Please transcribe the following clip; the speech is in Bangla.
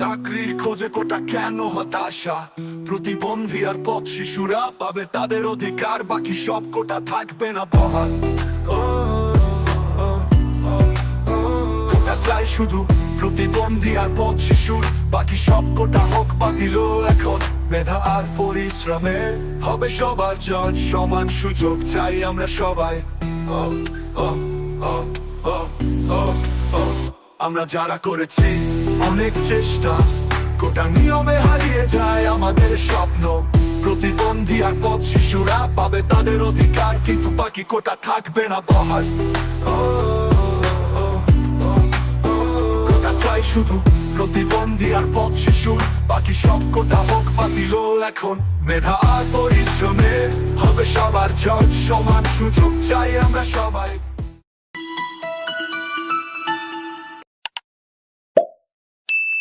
চাকরির খোঁজে কোটা কেন হতাশা? প্রতিবন্ধী আর পথ শিশুরা পাবে তাদের অধিকার, বাকি সব কোটা থাকবে না বহাল। কোটা চাই শুধু প্রতিবন্ধী আর পথ শিশুর, বাকি সব কোটা হোক বাতিল এখন। মেধা আর পরিশ্রমে হবে সবার জজ, সমান সুযোগ চাই আমরা সবাই। আমরা যারা করেছি অনেক চেষ্টা, কোটা নিয়মে হারিয়ে যায় আমাদের স্বপ্ন। প্রতিবন্ধী আর পথ শিশুরা পাবে তাদের অধিকার, কিন্তু বাকি কোটা থাকবে না বহাল। কোটা চাই শুধু প্রতিবন্ধী আর পথ শিশুর, বাকি সব কোটা হোক বাতিল এখন। মেধা আর পরিশ্রমে হবে সবার জজ, সমান সুযোগ চাই আমরা সবাই।